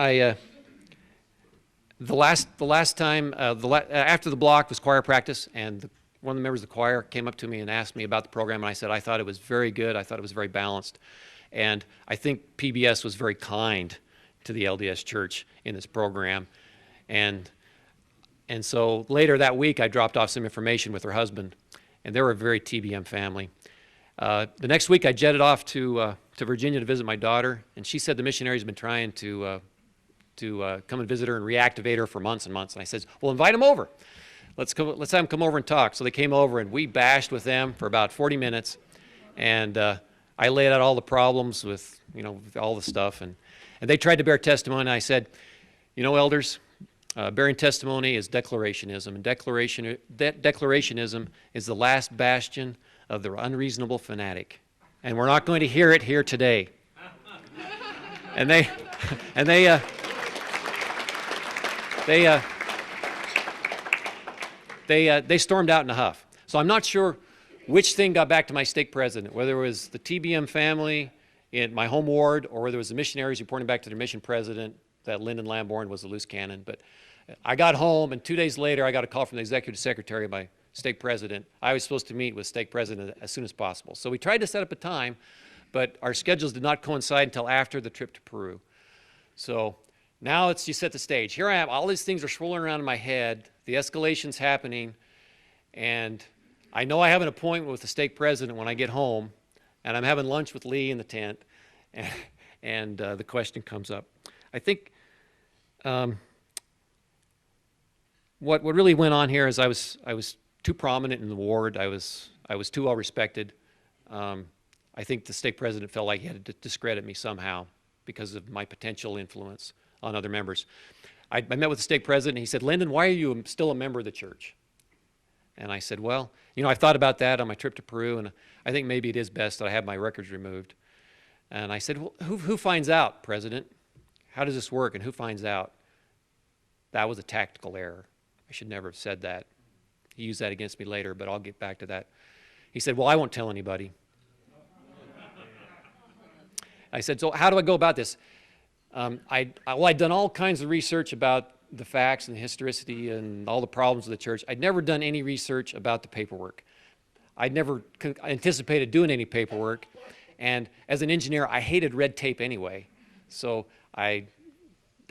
I the last time after the block was choir practice, and one of the members of the choir came up to me and asked me about the program, and I said I thought it was very good. I thought it was very balanced, and I think PBS was very kind to the LDS Church in this program, and so later that week I dropped off some information with her husband, and they were a very TBM family. The next week I jetted off to Virginia to visit my daughter, and she said the missionaries have been trying to come and visit her and reactivate her for months and months. And I said, well, invite them over. Let's have them come over and talk. So they came over, and we bashed with them for about 40 minutes. And I laid out all the problems with, with all the stuff. And they tried to bear testimony. And I said, elders, bearing testimony is declarationism. And declarationism is the last bastion of the unreasonable fanatic. And we're not going to hear it here today. And they stormed out in a huff. So I'm not sure which thing got back to my stake president, whether it was the TBM family in my home ward or whether it was the missionaries reporting back to their mission president that Lyndon Lamborn was a loose cannon. But I got home, and 2 days later I got a call from the executive secretary of my stake president. I was supposed to meet with stake president as soon as possible. So we tried to set up a time, but our schedules did not coincide until after the trip to Peru. So now you set the stage. Here I am. All these things are swirling around in my head. The escalation's happening. And I know I have an appointment with the stake president when I get home. And I'm having lunch with Lee in the tent. And the question comes up. I think what really went on here is I was too prominent in the ward. I was too well respected. I think the stake president felt like he had to discredit me somehow because of my potential influence on other members. I met with the stake president, and he said, Lyndon, why are you still a member of the church? And I said, well, I've thought about that on my trip to Peru, and I think maybe it is best that I have my records removed. And I said, well, who finds out, President? How does this work, and who finds out? That was a tactical error. I should never have said that. He used that against me later, but I'll get back to that. He said, well, I won't tell anybody. I said, so how do I go about this? I'd done all kinds of research about the facts and the historicity and all the problems of the church. I'd never done any research about the paperwork. I'd never anticipated doing any paperwork. And as an engineer, I hated red tape anyway. So I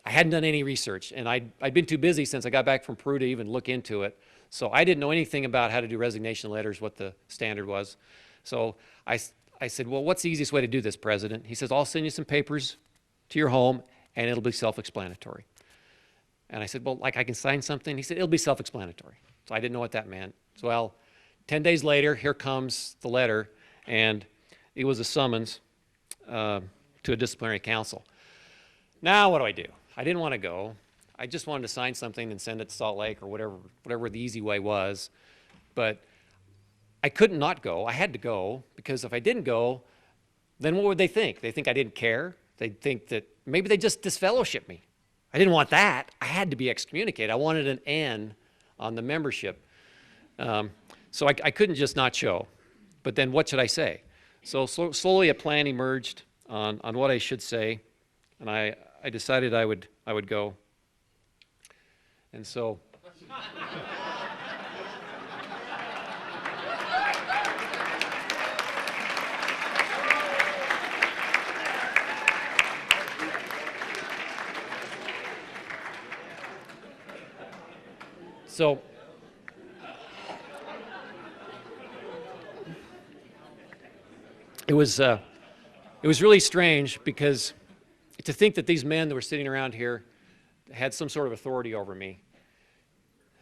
hadn't done any research. And I'd been too busy since I got back from Peru to even look into it. So I didn't know anything about how to do resignation letters, what the standard was. So I said, well, what's the easiest way to do this, President? He says, I'll send you some papers to your home, and it'll be self-explanatory. And I said, well, like I can sign something? He said, it'll be self-explanatory. So I didn't know what that meant. So, well, 10 days later, here comes the letter, and it was a summons to a disciplinary council. Now what do? I didn't want to go. I just wanted to sign something and send it to Salt Lake or whatever the easy way was. But I couldn't not go. I had to go, because if I didn't go, then what would they think? They think I didn't care. They'd think that maybe they just disfellowship me. I didn't want that. I had to be excommunicated. I wanted an N on the membership. So I couldn't just not show. But then what should I say? So slowly a plan emerged on what I should say, and I decided I would go. And so So it was really strange, because to think that these men that were sitting around here had some sort of authority over me,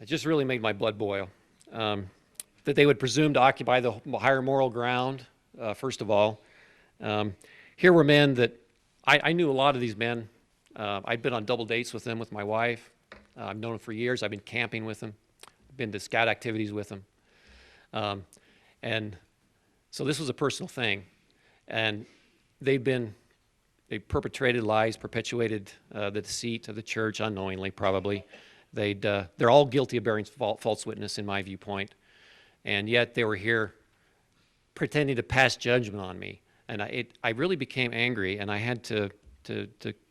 it just really made my blood boil. That they would presume to occupy the higher moral ground, first of all. Here were men that I knew a lot of these men. I'd been on double dates with them with my wife. I've known them for years. I've been camping with them. I've been to scout activities with them. And so this was a personal thing. And they perpetrated lies, perpetuated the deceit of the church unknowingly, probably. They're all guilty of bearing false witness, in my viewpoint. And yet they were here pretending to pass judgment on me. And I really became angry, and I had to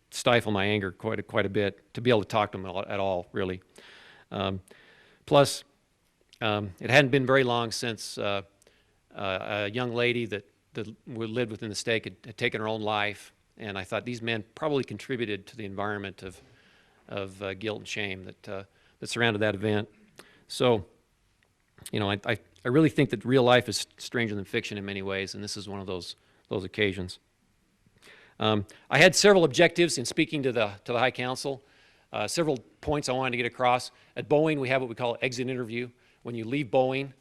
stifle my anger quite a bit to be able to talk to them at all, really. Plus, it hadn't been very long since a young lady that lived within the stake had taken her own life, and I thought these men probably contributed to the environment of guilt and shame that surrounded that event. So, you know, I really think that real life is stranger than fiction in many ways, and this is one of those occasions. I had several objectives in speaking to the High Council, several points I wanted to get across. At Boeing, we have what we call exit interview. When you leave Boeing,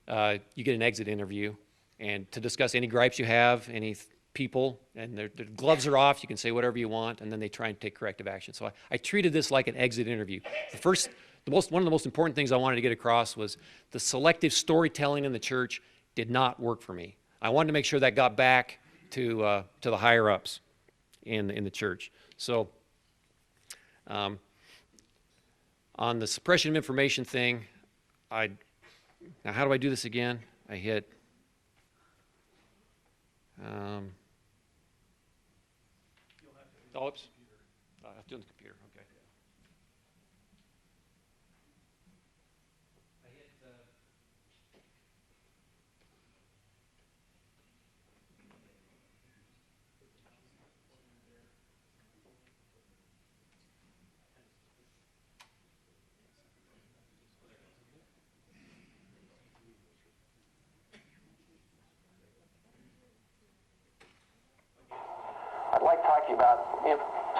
you get an exit interview, and to discuss any gripes you have, any people, and their gloves are off, you can say whatever you want, and then they try and take corrective action. So I treated this like an exit interview. One of the most important things I wanted to get across was the selective storytelling in the church did not work for me. I wanted to make sure that got back to the higher ups in the church. So on the suppression of information thing, now how do I do this again? I hit oops. I have to do it on the computer. Okay. I hit I'd like talking about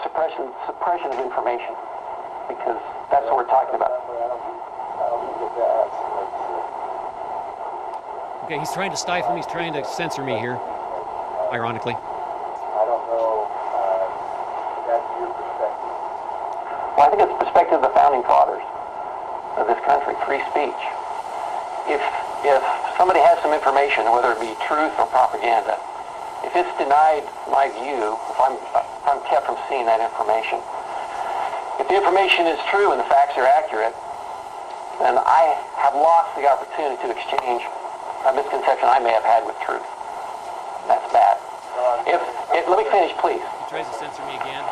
suppression of information, because that's what we're talking about. Okay, he's trying to stifle me. He's trying to censor me here, ironically. I don't know if that's your perspective. Well, I think it's the perspective of the founding fathers of this country, free speech. If somebody has some information, whether it be truth or propaganda, if it's denied my view, if I'm kept from seeing that information, if the information is true and the facts are accurate, then I have lost the opportunity to exchange a misconception I may have had with truth. That's bad. Let me finish, please. He tries to censor me again.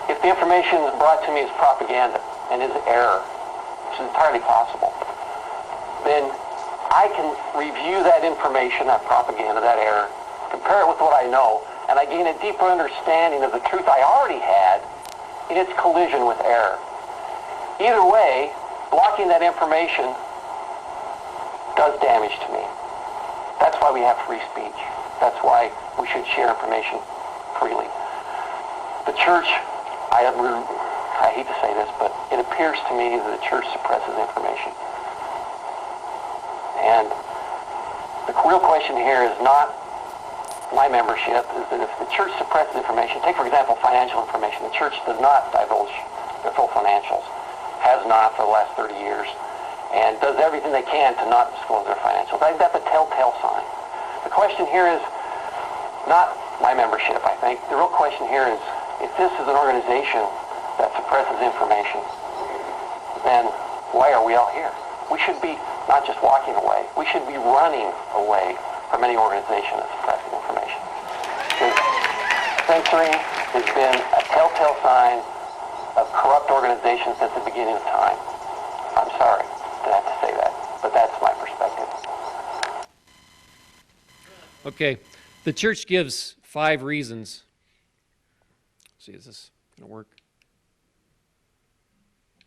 If the information brought to me is propaganda and is error, which is entirely possible, then I can review that information, that propaganda, that error, compare it with what I know, and I gain a deeper understanding of the truth I already had in its collision with error. Either way, blocking that information does damage to me. That's why we have free speech. That's why we should share information freely. The church, I hate to say this, but it appears to me that the church suppresses information. And the real question here is not my membership, is that if the church suppresses information, take for example financial information, the church does not divulge their full financials, has not for the last 30 years, and does everything they can to not disclose their financials. I think that's a telltale sign. The question here is not my membership, I think. The real question here is, if this is an organization that suppresses information, then why are we all here? We should be not just walking away, we should be running away from any organization that's suppressing information. Because censoring has been a telltale sign of corrupt organizations since the beginning of time. I'm sorry to have to say that, but that's my perspective. Okay, the church gives 5 reasons. Let's see, is this going to work?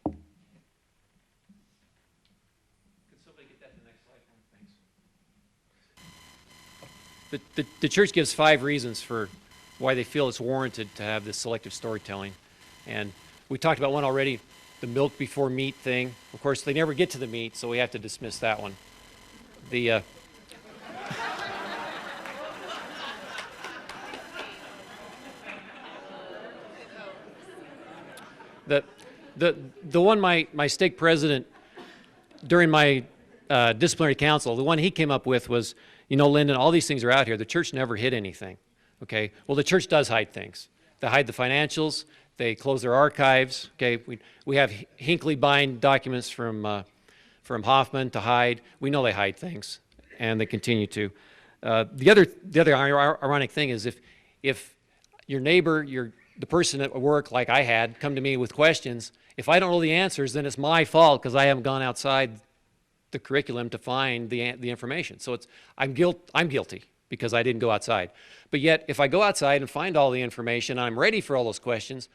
Could somebody get that to the next slide? Thanks. The church gives 5 reasons for why they feel it's warranted to have this selective storytelling. And we talked about one already, the milk before meat thing. Of course, they never get to the meat, so we have to dismiss that one. The one my stake president during my disciplinary council, the one he came up with was, you know, Lyndon, all these things are out here. The church never hid anything. Okay. Well, the church does hide things. They hide the financials. They close their archives. Okay. We have Hinckley bind documents from Hoffman to hide. We know they hide things, and they continue to. The other ironic thing is if your neighbor, your the person at work, like I had, come to me with questions. If I don't know the answers, then it's my fault because I haven't gone outside the curriculum to find the information. So I'm guilty because I didn't go outside. But yet, if I go outside and find all the information, I'm ready for all those questions,